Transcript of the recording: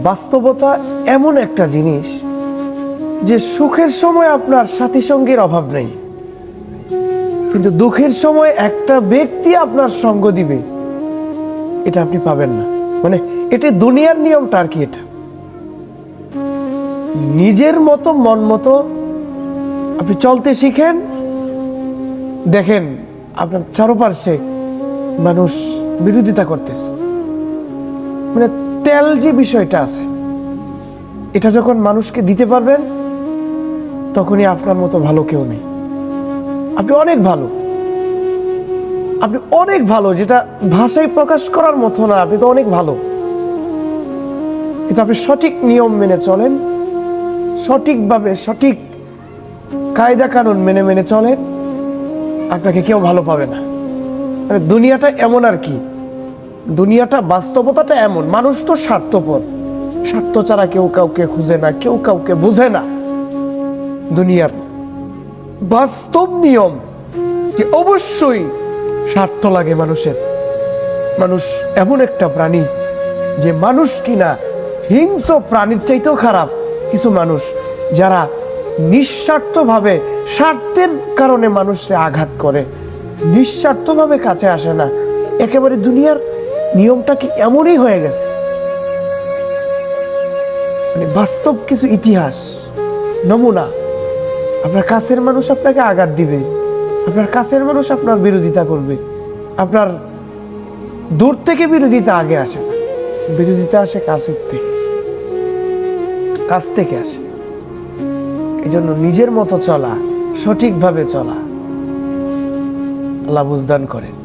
বাস্তবতা এমন একটা জিনিস যে সুখের সময় আপনার সাথী সঙ্গীর অভাব নেই, কিন্তু দুঃখের সময় একটা ব্যক্তি আপনার সঙ্গ দিবে, এটা আপনি পাবেন না। মানে এটা দুনিয়ার নিয়মটা আর কি। এটা নিজের মতো মন মতো আপনি চলতে শিখেন, দেখেন আপনার চারপাশে মানুষ বিরোধিতা করতেছে। মানে তেল যে বিষয়টা আছে, এটা যখন মানুষকে দিতে পারবেন, তখনই আপনার মতো ভালো কেউ নেই। আপনি অনেক ভালো, আপনি অনেক ভালো, যেটা ভাষায় প্রকাশ করার মতো না। আপনি তো অনেক ভালো, কিন্তু আপনি সঠিক নিয়ম মেনে চলেন, সঠিকভাবে সঠিক কায়দা কানুন মেনে মেনে চলেন, আপনাকে কেউ ভালো পাবে না। মানে দুনিয়াটা এমন আর কি, দুনিয়াটা বাস্তবতাটা এমন। মানুষ তো স্বার্থপর, স্বার্থ ছাড়া কেউ কাউকে খুঁজে না, কেউ কাউকে বুঝে না। দুনিয়ার বাস্তব নিয়ম যে অবশ্যই স্বার্থ লাগে মানুষের। মানুষ এমন একটা প্রাণী যে মানুষ কিনা হিংস্র প্রাণীর চাইতেও খারাপ কিছু মানুষ, যারা নিঃস্বার্থভাবে স্বার্থের কারণে মানুষকে আঘাত করে, নিঃস্বার্থভাবে কাছে আসে না। একেবারে দুনিয়ার নিয়মটা কি এমনই হয়ে গেছে। মানে বাস্তব কিছু ইতিহাস নমুনা। আপনার কাছের মানুষ আপনাকে আঘাত দিবে, আপনার কাছের মানুষ আপনার বিরোধিতা করবে। আপনার দূর থেকে বিরোধিতা আগে আসে না, বিরোধিতা আসে কাছের থেকে, কাছ থেকে আসে। এই জন্য নিজের মতো চলা, সঠিকভাবে চলা, আল্লাহ বুঝদান করেন।